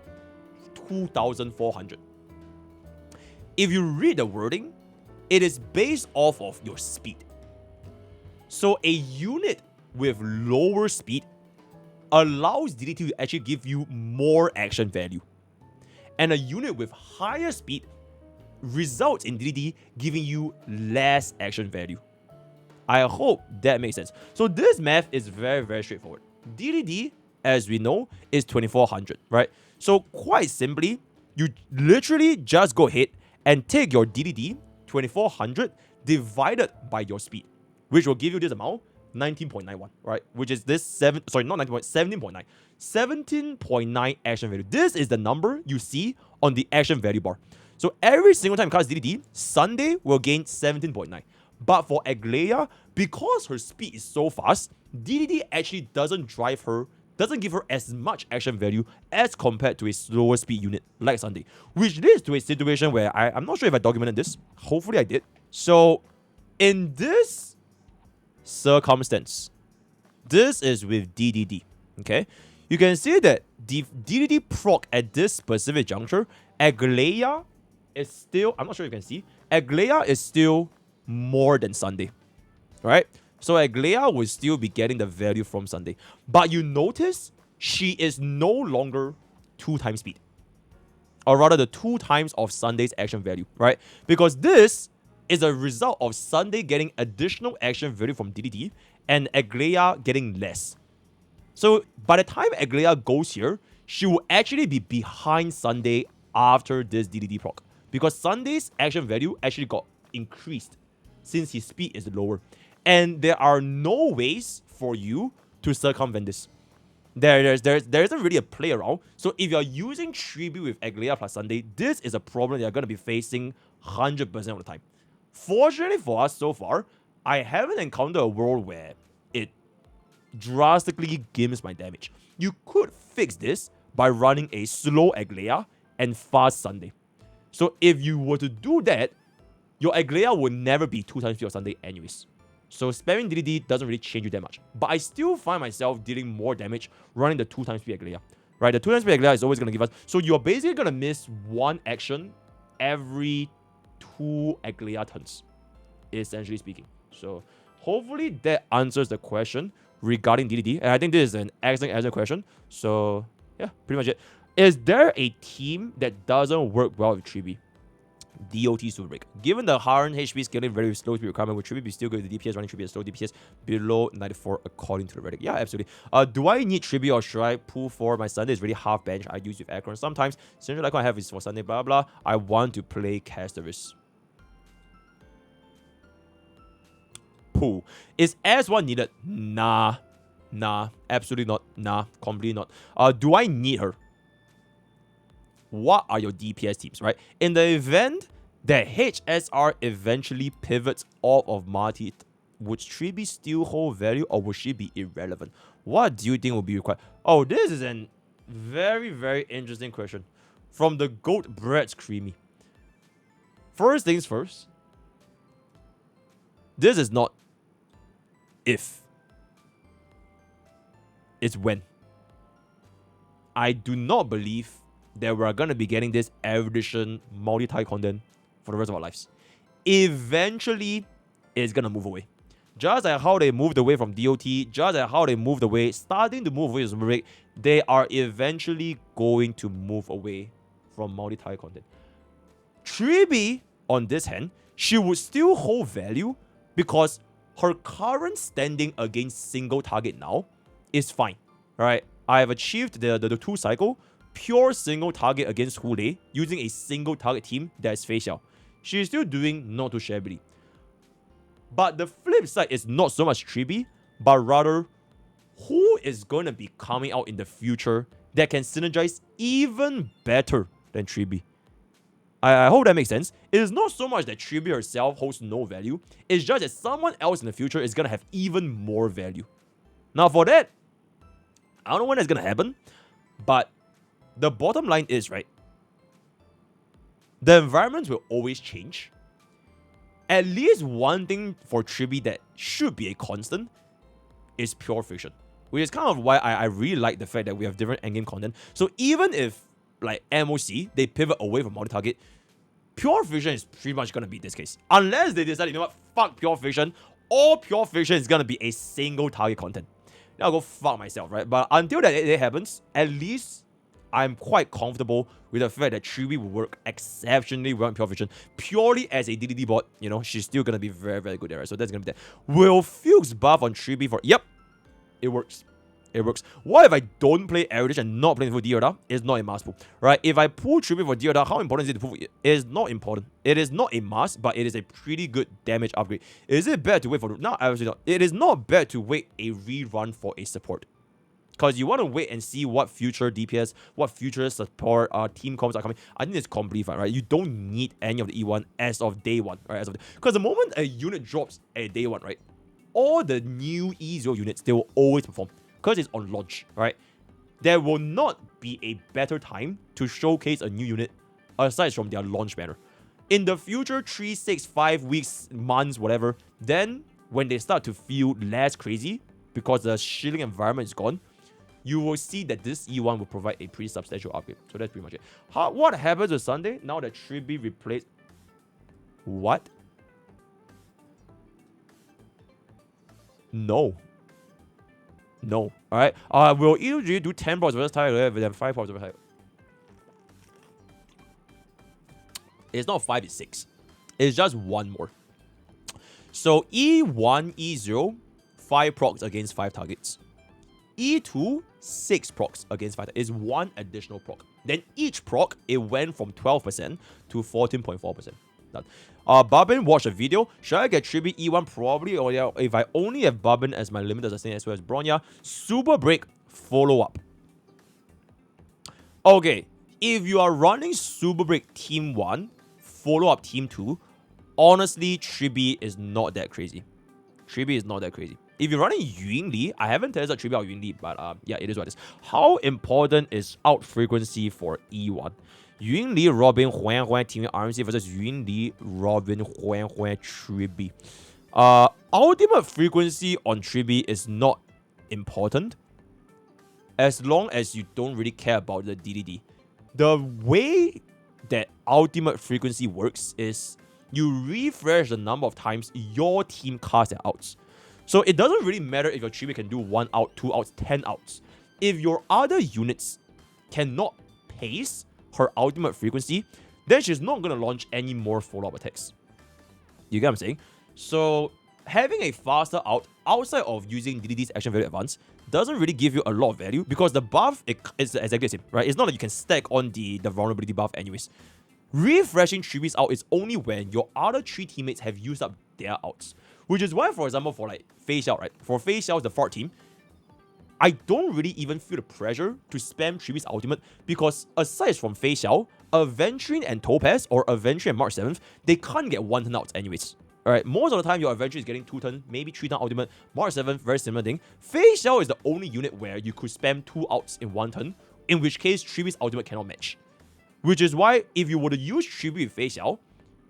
2,400. If you read the wording, it is based off of your speed. So a unit with lower speed allows DDD to actually give you more action value. And a unit with higher speed results in DDD giving you less action value. I hope that makes sense. So this math is very, very straightforward. DDD, as we know, is 2,400, right? So quite simply, you literally just go ahead and take your DDD, 2,400, divided by your speed, which will give you this amount, 19.91, right? Which is this 17.9. 17.9 action value. This is the number you see on the action value bar. So every single time it casts DDD, Sunday will gain 17.9. But for Aglaia, because her speed is so fast, DDD actually doesn't give her as much action value as compared to a slower speed unit like Sunday. Which leads to a situation where I'm not sure if I documented this. Hopefully I did. So in this circumstance, this is with DDD, okay? You can see that the DDD proc at this specific juncture, Aglaia is still, I'm not sure if you can see, Aglaia is still more than Sunday, right? So Aglaia will still be getting the value from Sunday. But you notice she is no longer 2 times speed. Or rather the 2 times of Sunday's action value, right? Because this is a result of Sunday getting additional action value from DDD and Aglaia getting less. So by the time Aglaia goes here, she will actually be behind Sunday after this DDD proc. Because Sunday's action value actually got increased since his speed is lower. And there are no ways for you to circumvent this. There isn't really a play around. So if you're using Tribbie with Aglaia plus Sunday, this is a problem you're going to be facing 100% of the time. Fortunately for us so far, I haven't encountered a world where it drastically gims my damage. You could fix this by running a slow Aglaia and fast Sunday. So if you were to do that, your Aglaia will never be 2 times speed of Sunday anyways. So spamming DDD doesn't really change you that much. But I still find myself dealing more damage running the 2 times speed Aglaia. Right, the 2 times speed Aglaia is always going to give us... So you're basically going to miss 1 action every 2 Aglaia turns, essentially speaking. So hopefully that answers the question regarding DDD. And I think this is an excellent question. So yeah, pretty much it. Is there a team that doesn't work well with Tribbie? DOT Super Break. Given the current HP scaling very slow speed requirement, would Tribbie be still good with the DPS running Tribbie at slow DPS below 94 according to the Reddit? Yeah, absolutely. Do I need Tribbie or should I pull for my Sunday? Is really half bench I use with Akron. Sometimes central icon I have is for Sunday, blah blah. I want to play Castorice. Pull. Is S1 needed? Nah, absolutely not. Nah, completely not. Do I need her? What are your DPS teams, right? In the event that HSR eventually pivots off of Marty, would Tribbie still hold value or would she be irrelevant? What do you think will be required? Oh, this is a very, very interesting question from the Goat Bread's Creamy. First things first, this is not if, it's when. I do not believe that we're going to be getting this erudition multi-tie content for the rest of our lives. Eventually, it's going to move away. Just like how they moved away from DOT, just like how they moved away, starting to move away from Super Break, they are eventually going to move away from multi-tie content. Tribbie, on this hand, she would still hold value because her current standing against single target now is fine. Right? I have achieved the 2 cycle, pure single target against Hule using a single target team that is face out. She is still doing not too shabbily. But the flip side is not so much Tribbie, but rather who is going to be coming out in the future that can synergize even better than Tribbie. I hope that makes sense. It is not so much that Tribbie herself holds no value, it's just that someone else in the future is going to have even more value. Now for that, I don't know when that's going to happen, but the bottom line is, right, the environments will always change. At least one thing for Tribbie that should be a constant is pure fiction. Which is kind of why I really like the fact that we have different endgame content. So even if, like MOC, they pivot away from multi-target, pure fiction is pretty much going to be this case. Unless they decide, you know what, fuck pure fiction, all pure fiction is going to be a single target content. Then I'll go fuck myself, right? But until that it happens, at least I'm quite comfortable with the fact that Tribbie will work exceptionally well in pure fiction. Purely as a DDD bot, you know, she's still going to be very, very good there, right? So that's going to be that. Will Fuchs buff on Tribbie for... Yep, it works. It works. What if I don't play Erudition and not playing for Dioda? It's not a must pull, right? If I pull Tribbie for Dioda, how important is it to pull? It is not important. It is not a must, but it is a pretty good damage upgrade. Is it bad to wait for... No, absolutely not. It is not bad to wait a rerun for a support. Because you want to wait and see what future DPS, what future support team comps are coming. I think it's completely fine, right? You don't need any of the E1 as of day 1, right? Because the moment a unit drops at day 1, right? All the new E0 units, they will always perform. Because it's on launch, right? There will not be a better time to showcase a new unit aside from their launch banner. In the future, 3, 6, 5 weeks, months, whatever, then when they start to feel less crazy because the shilling environment is gone, you will see that this E1 will provide a pretty substantial upgrade. So that's pretty much it. What happens with Sunday now that Tribbie replaced... What? No. No. Alright. Will EUG do 10 procs versus Tiger than 5 procs versus Tiger? It's not 5, it's 6. It's just one more. So E1, E0, 5 procs against 5 targets. E2, 6 procs against 5 targets. Is 1 additional proc. Then each proc, it went from 12% to 14.4%. Done. Barbin watched a video. Should I get Tribbie E1? Probably. Or yeah, if I only have Barbin as my limit as well as Bronya. Super Break, follow up. Okay, if you are running Super Break Team 1, follow up Team 2, honestly, Tribbie is not that crazy. Tribbie is not that crazy. If you're running Yunli, I haven't tested Tribbie out Yunli, but yeah, it is what it is. How important is out frequency for E1? Yunli, Robin, Huan Huan, Team RMC versus Yunli, Robin, Huan Huan, Tribbie. Ultimate frequency on Tribbie is not important as long as you don't really care about the DDD. The way that ultimate frequency works is you refresh the number of times your team casts their outs. So it doesn't really matter if your Tribbie can do 1 out, 2 outs, 10 outs. If your other units cannot pace her ultimate frequency, then she's not going to launch any more follow-up attacks. You get what I'm saying? So having a faster out outside of using DDD's action value advance doesn't really give you a lot of value because the buff is exactly the same, right? It's not that you can stack on the vulnerability buff anyways. Refreshing Tribbie's out is only when your other 3 teammates have used up their outs. Which is why, for example, for like Fei Xiao, right? For Fei Xiao's the 4th team, I don't really even feel the pressure to spam Tribbie's ultimate because aside from Fei Xiao, Aventurine and Topaz or Aventurine and March 7th, they can't get 1 turn outs anyways. Alright, most of the time your Aventurine is getting 2 turn, maybe 3 turn ultimate. March 7th, very similar thing. Fei Xiao is the only unit where you could spam 2 outs in 1 turn, in which case Tribbie's ultimate cannot match. Which is why if you were to use Tribbie with Fei Xiao,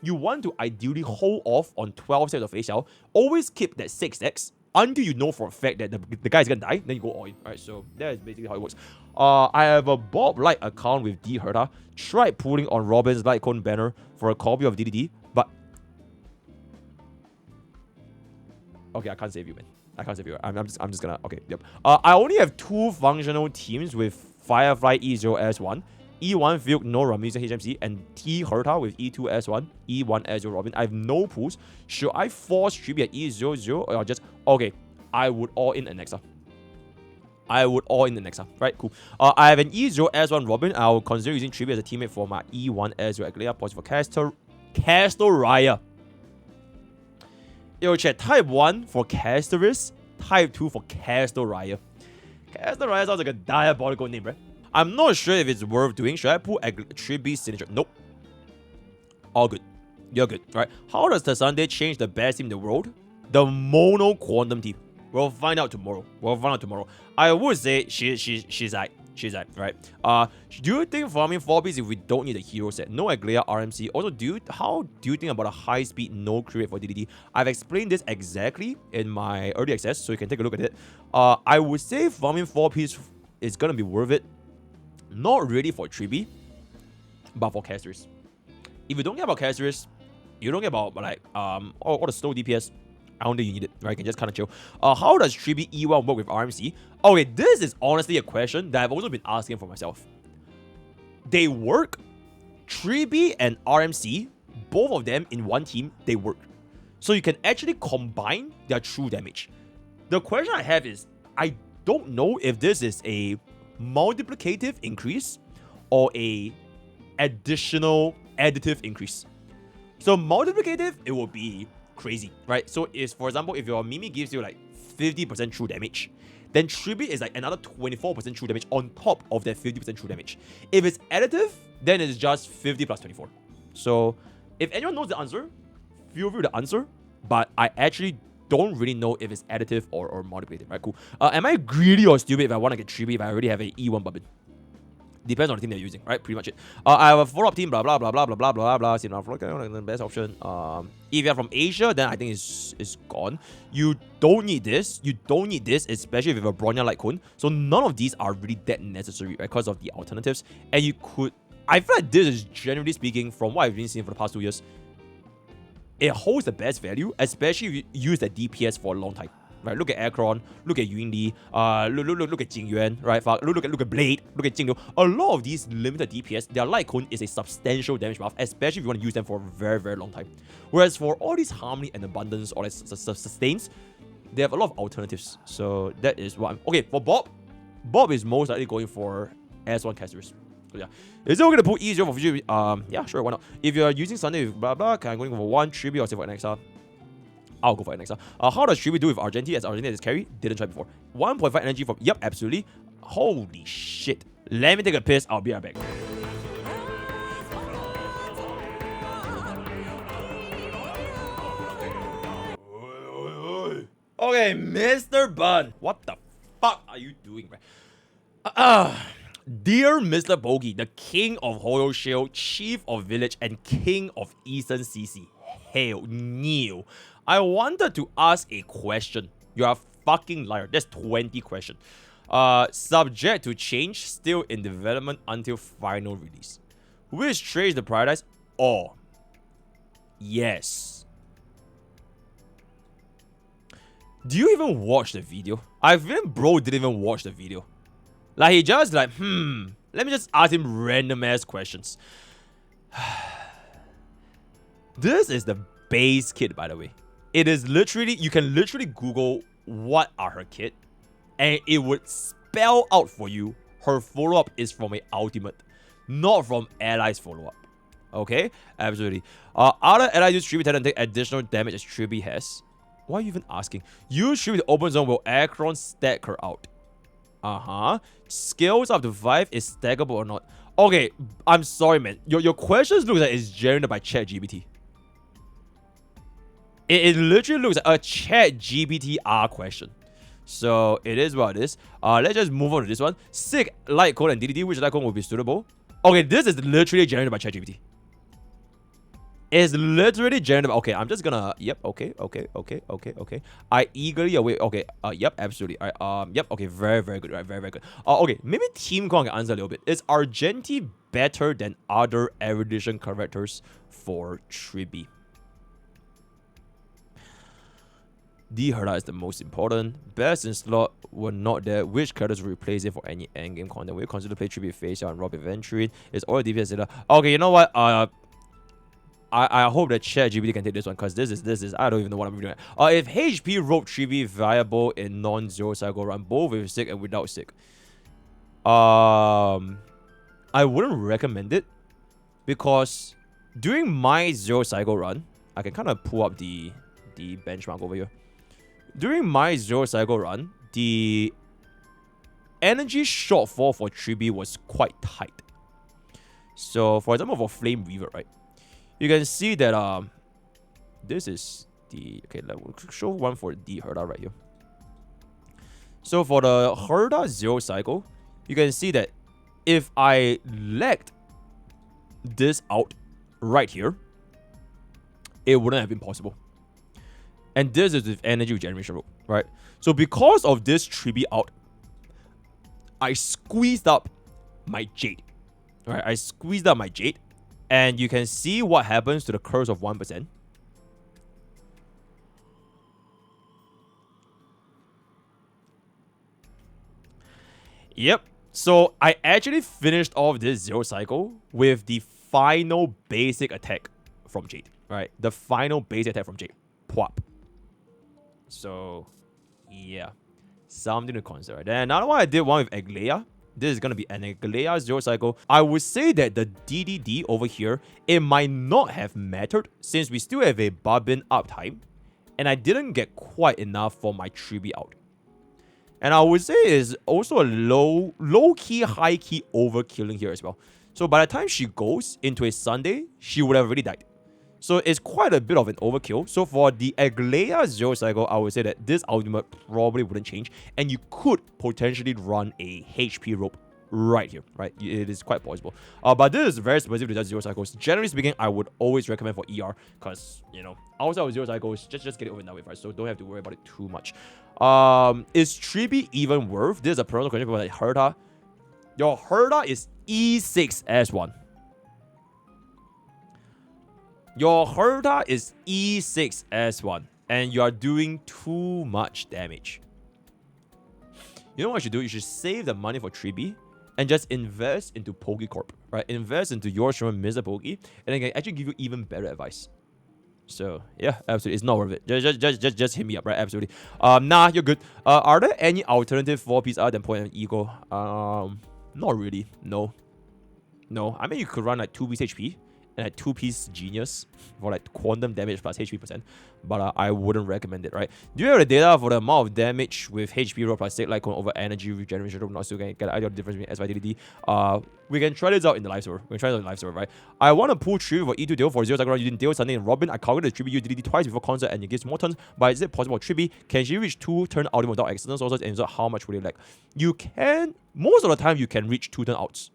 you want to ideally hold off on 12 stacks of Fei Xiao. Always keep that 6 stacks until you know for a fact that the guy is gonna die, then you go all in. Alright, so that is basically how it works. I have a Bob Light account with D Herta. Tried pulling on Robin's Litecoin banner for a copy of DDD, but okay, I can't save you, man. I can't save you. I'm just gonna okay, yep. I only have 2 functional teams with Firefly E0S1. E1 Field, no Ramuse HMC, and T Herta with E2S1, E1 S0 Robin. I have no pools. Should I force Tribbie at E00 or just... Okay, I would all in an Nexa. I would all in the Nexa. Right, cool. I have an E0 S1 Robin. I'll consider using Tribbie as a teammate for my E1 S0 Aglea. Pause for Castorice. Yo, chat. Type 1 for Castorice. Type 2 for Castorice. Castorice sounds like a diabolical name, right? I'm not sure if it's worth doing. Should I pull Tribbie's signature? Nope. All good. You're good. Right? How does Tasande change the best team in the world? The mono quantum team. We'll find out tomorrow. I would say she's like. Right? Do you think farming 4Ps if we don't need a hero set? No Aglea RMC. Also, how do you think about a high speed no create for DDD? I've explained this exactly in my early access, so you can take a look at it. I would say farming 4Ps is gonna be worth it. Not really for Tribbie, but for Castorice. If you don't care about Castorice, you don't care about like all the slow DPS, I don't think you need it, right? You can just kind of chill. How does Tribbie E1 work with RMC? Okay, this is honestly a question that I've also been asking for myself. They work. Tribbie and RMC, both of them in one team, they work. So you can actually combine their true damage. The question I have is, I don't know if this is a multiplicative increase or a additional additive increase. So multiplicative, it will be crazy, right? So is, for example, if your Mimi gives you like 50% true damage, then Tribbie is like another 24% true damage on top of that 50% true damage. If it's additive, then it's just 50 plus 24. So if anyone knows the answer, feel free to answer, but I actually don't really know if it's additive or multiplicative, right? Cool. Am I greedy or stupid if I want to get Tribbie if I already have an E1 Barbin? Depends on the team they're using, right? Pretty much it. I have a 4-up team, blah, blah, blah, blah, blah, blah, blah, blah. The best option. If you're from Asia, then I think it's gone. You don't need this. You don't need this, especially if you have a Bronya Litecoin. So none of these are really that necessary, right? Because of the alternatives. And you could... I feel like this is, generally speaking, from what I've been seeing for the past 2 years, it holds the best value, especially if you use the DPS for a long time. right? Look at Akron, look at Yun Li, look at Jing Yuan, right? Look at Blade, look at Jing Liu. A lot of these limited DPS, their light cone is a substantial damage buff, especially if you want to use them for a very, very long time. Whereas for all these Harmony and Abundance or like Sustains, they have a lot of alternatives. So that is what I'm... Okay, for Bob, Bob is most likely going for S1 Castorice. So yeah. Is it okay to put easier for future? Yeah, sure, why not? If you're using Sunday with blah blah, can I go for one Tribbie or say for an XR? I'll go for an XR. How does Tribbie do with Argenti as Argenti as carry? Didn't try before. 1.5 energy from... Yep, absolutely. Holy shit. Let me take a piss. I'll be right back. Okay, Mr. Bun. What the fuck are you doing, man? Dear MrPokke, the king of Hoyo Shield, chief of village, and king of Eastern CC. Hail, Neo. I wanted to ask a question. You're a fucking liar. There's 20 questions. Subject to change, still in development until final release. Which trait is the prioritize? Or yes. Do you even watch the video? I feel bro didn't even watch the video. Like, he just like, let me just ask him random ass questions. This is the base kit, by the way. It is literally, you can literally Google what are her kit, and it would spell out for you her follow-up is from a ultimate, not from allies follow-up. Okay? Absolutely. Other allies use Tribbie and take additional damage as Tribbie has. Why are you even asking? Use Tribbie to open zone, will Akron stack her out? Skills up to 5 is stackable or not? Okay, I'm sorry, man. Your questions look like it's generated by ChatGPT. It literally looks like a ChatGPT question. So it is what it is. Let's just move on to this one. Sick light code and DDD. Which light code would be suitable? Okay, this is literally generated by ChatGPT. It's literally generated. Okay, I'm just gonna. Yep. Okay. I eagerly await. Okay. Yep. Absolutely. Yep. Okay. Very, very good. Right. Very, very good. Okay. Maybe Team Kong can answer a little bit. Is Argenti better than other erudition characters for Tribbie? The Herda is the most important. Best in slot were not there. Which characters will replace it for any endgame content? Will you consider play Tribbie Face and Rob Venturing? Is all DPS? Okay. You know what? I hope that ChatGPT can take this one, because this is I don't even know what I'm doing. If HP rope Tribbie viable in non-zero cycle run, both with sick and without sick. I wouldn't recommend it, because during my zero cycle run, I can kind of pull up the benchmark over here. During my zero cycle run, the energy shortfall for Tribbie was quite tight. So for example, for Flame Weaver, right? You can see that this is the... Okay, let's show one for the Herda right here. So for the Herda zero cycle, you can see that if I legged this out right here, it wouldn't have been possible. And this is with energy regeneration rope, right? So because of this Tribbie out, I squeezed up my Jade. Right? I squeezed up my Jade. And you can see what happens to the curse of 1%. Yep. So I actually finished off this zero cycle with the final basic attack from Jade. Right? The final basic attack from Jade. Pwop. So, yeah. Something to consider. Right? Then another one I did one with Aglaya. This is going to be an Aglaya zero cycle. I would say that the DDD over here, it might not have mattered since we still have a Barbin uptime. And I didn't get quite enough for my Tribbie out. And I would say it's also a low-key, high-key overkilling here as well. So by the time she goes into a Sunday, she would have already died. So it's quite a bit of an overkill. So for the Aglaya zero cycle, I would say that this ultimate probably wouldn't change. And you could potentially run a HP rope right here, right? It is quite possible. But this is very specific to just zero cycles. Generally speaking, I would always recommend for ER. Because, you know, outside of zero cycles, just get it over and done with, right? So don't have to worry about it too much. Is Tribbie even worth? This is a personal question about like Herda. Your Herda is E6 S1. Your Herda is E6 S1. and you are doing too much damage. You know what you should do? You should save the money for Tribbie and just invest into Pokke Corp, right? Invest into your streamer, MrPokke, and I can actually give you even better advice. So yeah, absolutely, it's not worth it. Just hit me up, right? Absolutely. Nah, you're good. Are there any alternative 4-piece other than Point and Ego? Not really. No. I mean, you could run like 2-piece HP and like 2-piece Genius for like quantum damage plus HP %, but I wouldn't recommend it, right? Do you have the data for the amount of damage with HP roll plus state like over energy regeneration? Not still get an idea of the difference between Validity. We can try this out in the live server. Right? I want to pull Tribbie for E2 deal for 0 second round. You didn't deal Sunday and Robin. I calculated Tribbie utility twice before concert and it gives more turns. But is it possible Tribbie? Can she reach 2-turn ultimate without external sources? And so how much would it like? You can, most of the time you can reach 2-turn outs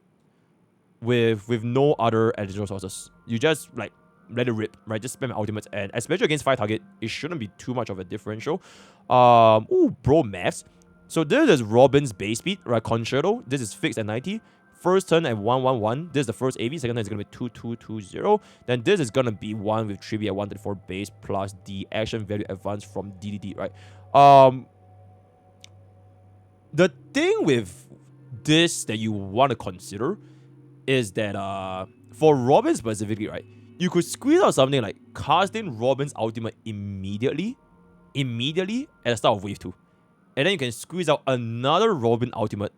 with no other additional sources. You just like let it rip, right? Just spam ultimates, and especially against 5 target, it shouldn't be too much of a differential. Bro maths. So this is Robin's base speed, right? Concerto. This is fixed at 90. First turn at 111. This is the first AV. Second turn is gonna be 2220. Then this is gonna be 1 with Tribbie at 134 base plus the action value advance from DDD, right? The thing with this that you want to consider is that for Robin specifically, right, you could squeeze out something like casting Robin's ultimate immediately at the start of wave 2. And then you can squeeze out another Robin ultimate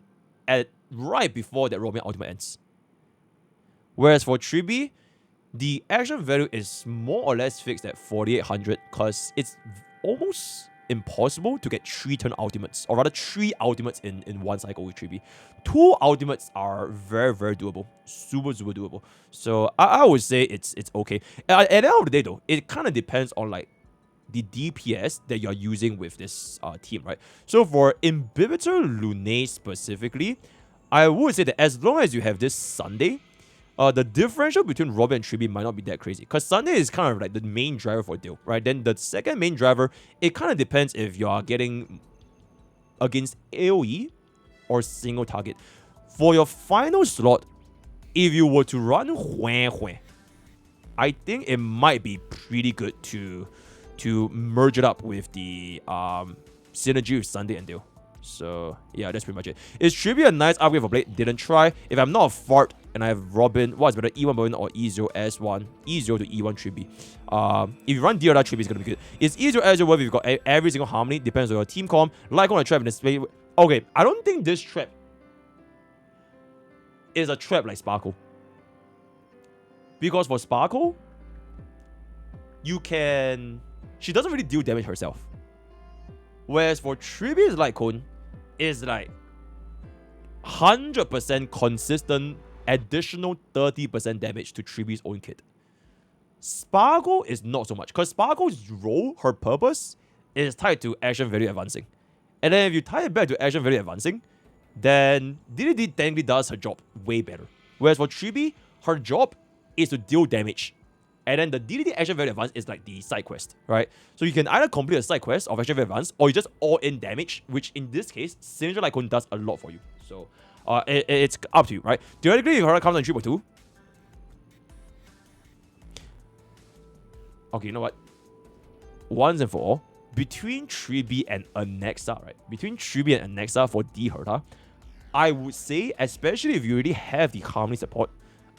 at right before that Robin ultimate ends. Whereas for Tribbie, the action value is more or less fixed at 4800 because it's almost impossible to get 3-turn ultimates, or rather 3 ultimates in one cycle with Tribbie. 2 ultimates are very, very doable. Super doable. So I would say it's okay. At the end of the day though, it kind of depends on like the DPS that you're using with this team, right? So for Inhibitor Lune specifically, I would say that as long as you have this Sunday, the differential between Robin and Tribbie might not be that crazy. Because Sunday is kind of like the main driver for deal, right? Then the second main driver, it kind of depends if you are getting against AoE or single target. For your final slot, if you were to run Hue, I think it might be pretty good to merge it up with the synergy with Sunday and Deal. So yeah, that's pretty much it. Is Tribbie a nice upgrade for Blade? Didn't try. If I'm not a fart and I have Robin, what's better, E1 Robin or E0 S1? E0 to E1 Tribbie. If you run DLR, Tribbie is gonna be good. Is E0 S0 whether you've got every single harmony? Depends on your team comp. Like on a trap in the space. Okay, I don't think this trap is a trap like Sparkle. Because for Sparkle, you can... She doesn't really deal damage herself. Whereas for Tribbie's Light Cone, is like 100% consistent additional 30% damage to Tribbie's own kit. Sparkle is not so much, because Sparkle's role, her purpose, is tied to action value advancing. And then if you tie it back to action value advancing, then DDD technically does her job way better. Whereas for Tribbie, her job is to deal damage. And then the DDD action value advance is like the side quest, right? So you can either complete a side quest of action value advance, or you just all-in damage, which in this case, Signature Light Cone does a lot for you. So it's up to you, right? Theoretically, if her comes on 3x2, okay, you know what? Once and for all, between Tribbie and Anexa, right? Between Tribbie and Anexa for D Herta, I would say, especially if you already have the Harmony support,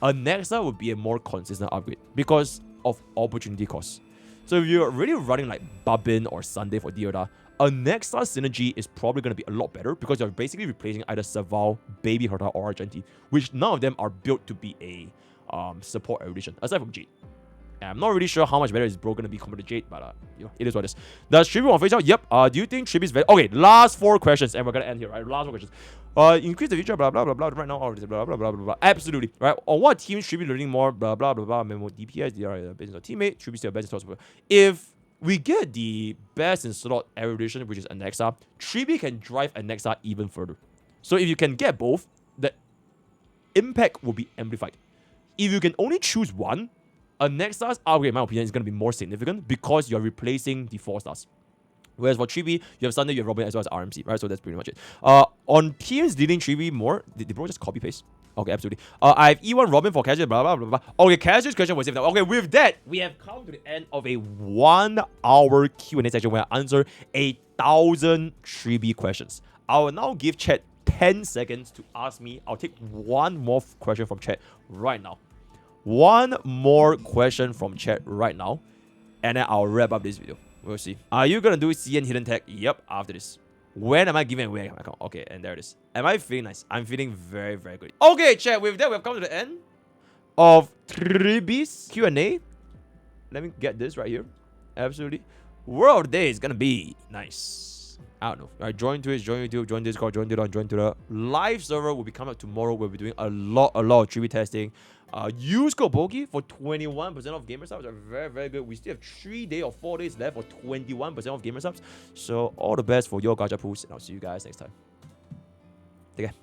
Anexa would be a more consistent upgrade because of opportunity cost. So if you're really running like Babin or Sunday for Dioda, Anexa synergy is probably going to be a lot better because you're basically replacing either Serval, Baby Herta, or Argenti, which none of them are built to be a support evolution, aside from Jade. And I'm not really sure how much better is Bro going to be compared to Jade, but you know, it is what it is. Does Tribbie want face out? Yep. Do you think Tribbie's very... Okay, last 4 questions, and we're going to end here, right? Last 4 questions. Increase the future, blah, blah, blah, blah. Right now, all of this, blah, blah, blah, blah, blah. Absolutely, right? On what team Tribbie learning more, blah, blah, blah, blah. Memo DPS, they are business or teammate. Tribbie still best in slot. If we get the best in slot evolution, which is Anexa, Tribbie can drive Anexa even further. So if you can get both, the impact will be amplified. If you can only choose one, Anexa's upgrade, in my opinion, is going to be more significant because you're replacing the 4 stars. Whereas for Tribbie, you have Sunday, you have Robin, as well as RMC, right? So that's pretty much it. On teams leading Tribbie more, did bro just copy paste? Okay, absolutely. I have E1 Robin for Castorice, blah, blah, blah, blah. Okay, Castorice question was saved now. Okay, with that, we have come to the end of a 1 hour Q&A section where I answer 1,000 Tribbie questions. I will now give chat 10 seconds to ask me. I'll take one more question from chat right now. One more question from chat right now. And then I'll wrap up this video. We'll see. Are you gonna do CN hidden tag? Yep, after this. When am I giving away my account? Okay, and there it is. Am I feeling nice? I'm feeling very, very good. Okay, chat, with that, we've come to the end of Tribbie's Q&A. Let me get this right here. Absolutely. Word of the day is gonna be nice. I don't know. Alright, join Twitch, join YouTube, join Discord, join Twitter, join Twitter. Live server will be coming up tomorrow. We'll be doing a lot of Tribbie testing. Use code Pokke for 21% off gamer subs. Are very, very good. We still have 3 days or 4 days left for 21% off gamer subs. So all the best for your gacha pools, and I'll see you guys next time. Take care.